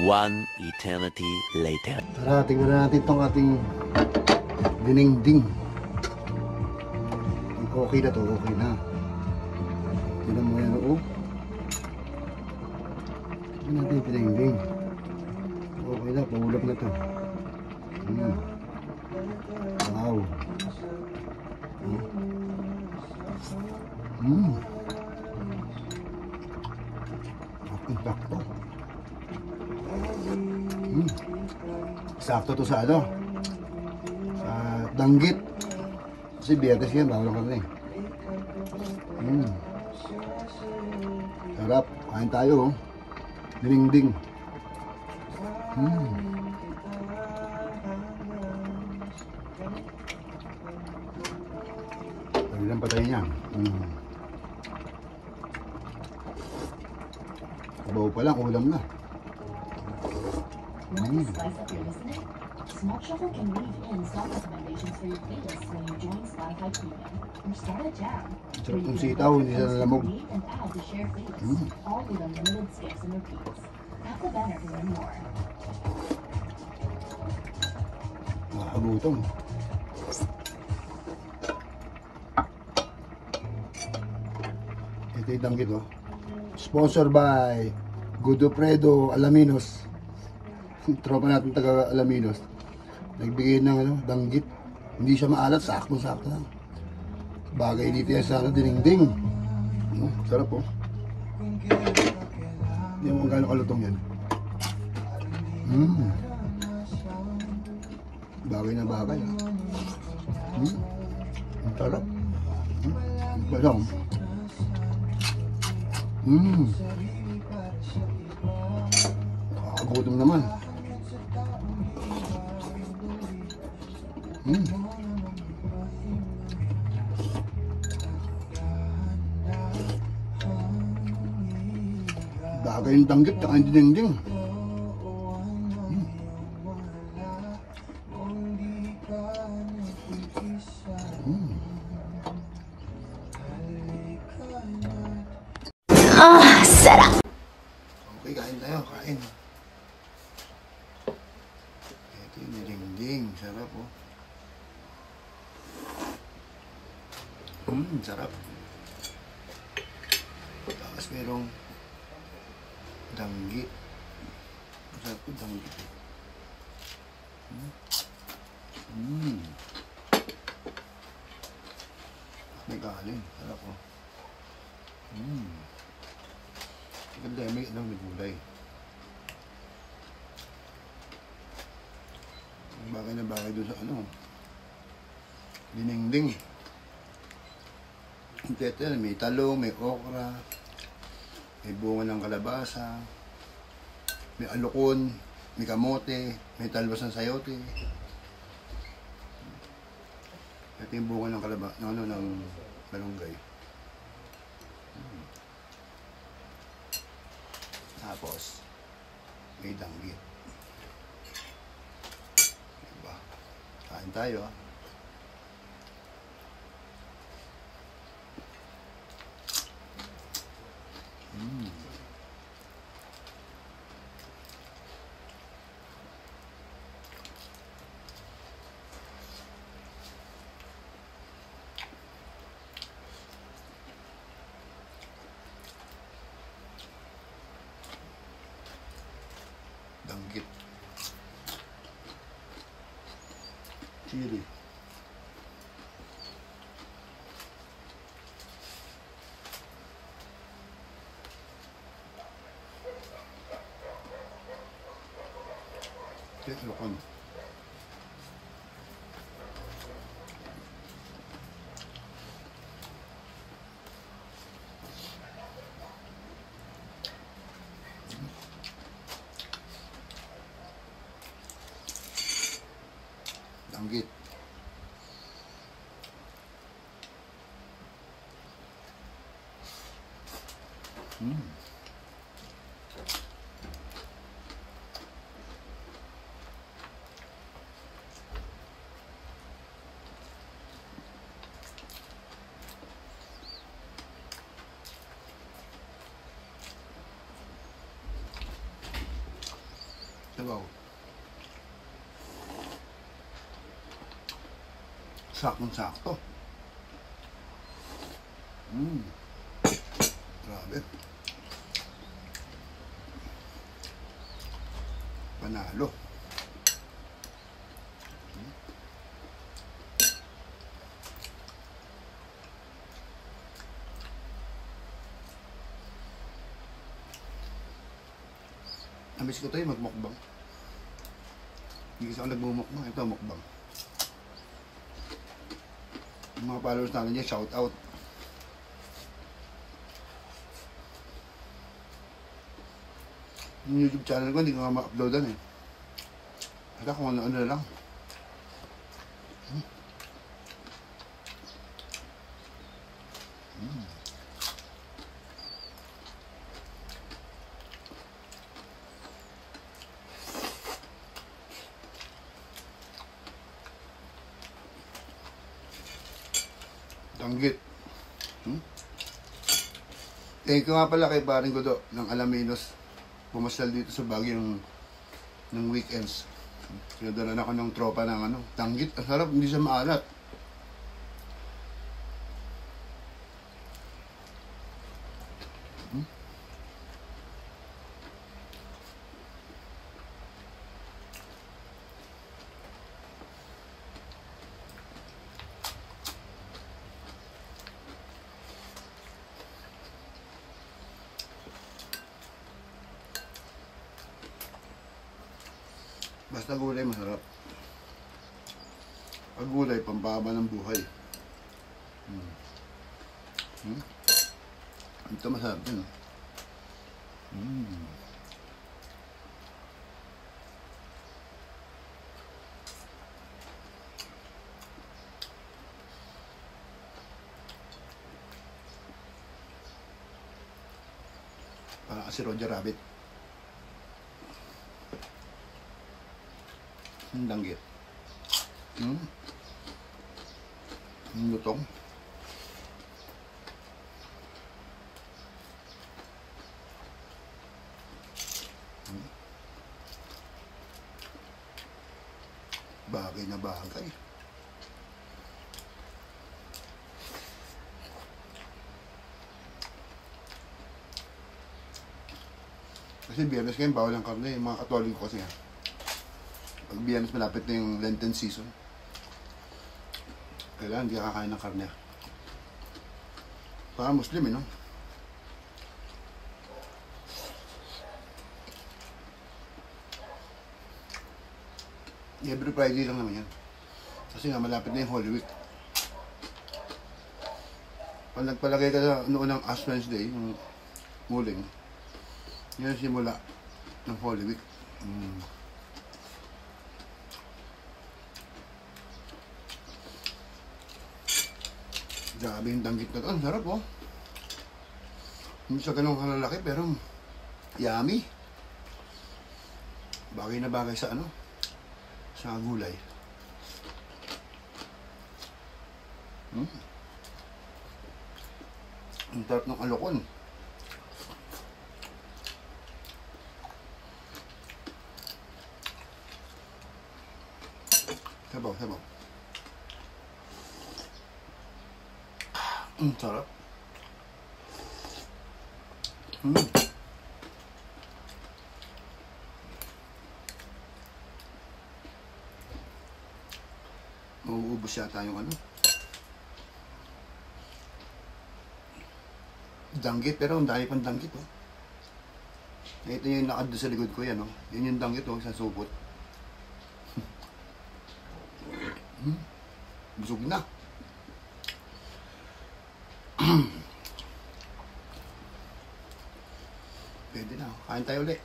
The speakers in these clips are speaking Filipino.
One eternity later. Tara, tingnan natin itong ating dinengding. Okay na to, okay na. Tingnan mo yan, oh. Tingnan natin yung dinengding. Okay na, pahulap na to. Wow. Sakto. Sakto to sa ano? Sa danggit. Kasi biyernes yan, bawal ka na eh. Sarap. Kain tayo, oh. Dinengding. Pwede lang patayin niya. Bawo pa lang, ulam na. Smart Shuffle can weave in song recommendations for your playlist when you join Spotify Premium or start a jam. Sarap ng sitaw, hindi siya nalamog. And add to share playlist, all with unlimited skips and repeats. Tap the banner to learn more. Nakakagutom. Ito yung danggit, oh. Sponsored by Godofredo Alaminos. Tropa natin taga Alaminos. Nagbigay ng ano, danggit. Hindi siya maalat, sakto-sakto lang. Bagay dito yan sa dinengding. Sarap, oh. Hindi mo gano'ng kalutong yan. Bagay na bagay, ah. Ang sarap. Balang. Nakakagutom naman. Bagay yung danggit, tsaka yung dinengding. Sarap! Okay, kain tayo, kain. Ito yung dinengding, sarap, oh. Sarap. Tapos merong danggit. Masarap yung danggit. May kanin. Sarap, oh. Ganda, may ilang gulay. Bagay na bagay doon sa ano. Dinengding. Ito, may talong, may okra, may bunga ng kalabasa, may alukon, may kamote, may talbos ng sayote. Ito yung bunga ng kalabasa, ng malunggay. Tapos, may danggit. Diba? Kain tayo, ah. Danggit. Chili. Alukon. Danggit. Sabaw. Saktong-sakto. Grabe. Panalo. Namiss ko tayo magmukbang. Hindi kasi ako nagmumukbang. Ito mukbang. Yung mga followers natin dyan, shout out. Yung YouTube channel ko, hindi ko nga ma-uploadan eh. Kaya kung ano-ano na lang. Tanggit. Thank you nga pala kay Paring Godo ng Alaminos. Pumasyal dito sa Baguio ng weekends. Pinadalan ako ng tropa ng tanggit. Ang sarap, hindi siya maalat. Basta gulay, masarap. Pag gulay, pampahaba ng buhay. Ito masarap din. Parang kasi Roger Rabbit. Danggit. Lutong. Bagay na bagay. Kasi biyernes ngayon, bawal ang karne. Yung mga Katoliko kasi pag biyernes malapit na yung Lenten season, kailangan hindi kakain ng karne. Para Muslim no? Every Friday lang naman yan. Kasi nga malapit na yung Holy Week. Pag nagpalagay ka sa noon ng Ash Wednesday, yung muling, yun ang simula ng Holy Week. Grabe yung danggit na ito. Ang sarap oh. Hindi siya ganun kalalaki pero yummy. Bagay na bagay sa sa gulay. Ang sarap ng alokon. Sabaw, sabaw. Sarap. Mauubos yata yung danggit, pero ang dami pang danggit oh. Ito yung nakad sa likod ko yan oh. Yun yung danggit oh, sa supot. Busog na. Pwede na. Kain tayo ulit.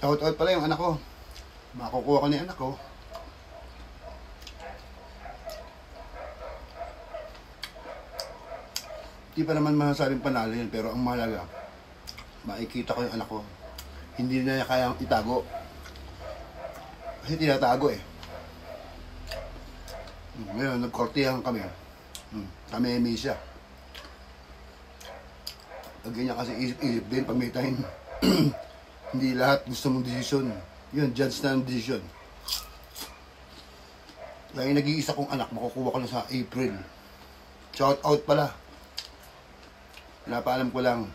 Shout-out pala yung anak ko. Makukuha ko na yung anak ko. Hindi pa naman masasabing panalo yun, pero ang mahalaga, makikita ko yung anak ko. Hindi na niya kayang itago. Kasi tinatago eh. Ngayon, nagkortihan kami. Kami siya. Pag ganyan kasi isip-isip din pag may time. Hindi lahat gusto mong desisyon. Yun, judge na ng desisyon. Kaya nag-iisa kong anak, makukuha ko na sa April. Shout out pala. Pinapaalam ko lang.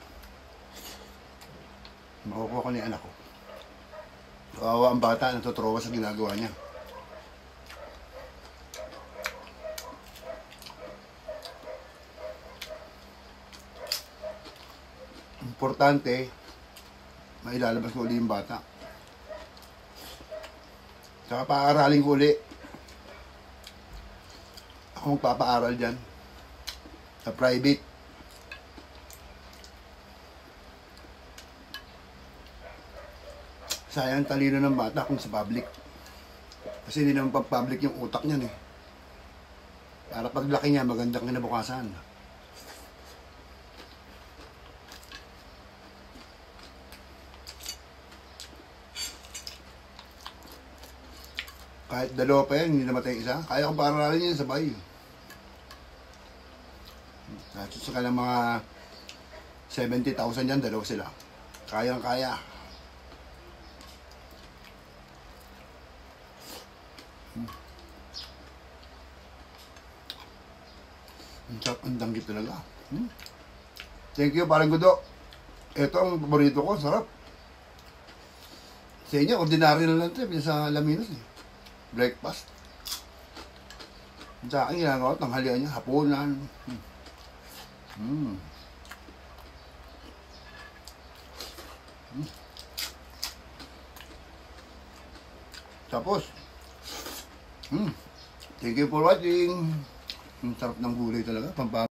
Makukuha ko na yung anak ko. Kawawa ang bata, natutrowa sa ginagawa niya. Importante, mailalabas ko uli yung bata. Saka paaralin ko uli. Ako magpapaaral dyan. Sa private. Sayang talino ng bata kung sa public. Kasi hindi naman pag-public yung utak niyan eh. Para paglaki niya, magandang kinabukasan. Kahit dalawa pa yan, hindi namatay isa. Kaya kong pararalin yan sabay. Kahit sa kanilang mga 70,000 yan, dalawa sila. Kayang-kaya. Ang sarap, ang danggit talaga. Thank you, parang gudo. Ito ang paborito ko, sarap. Sa inyo, ordinary na lang ito, sa Alaminos eh. Breakfast. Sa akin, ginagawa, tanghalian niya, hapunan. Tapos, thank you for watching. Ang sarap ng gulay talaga,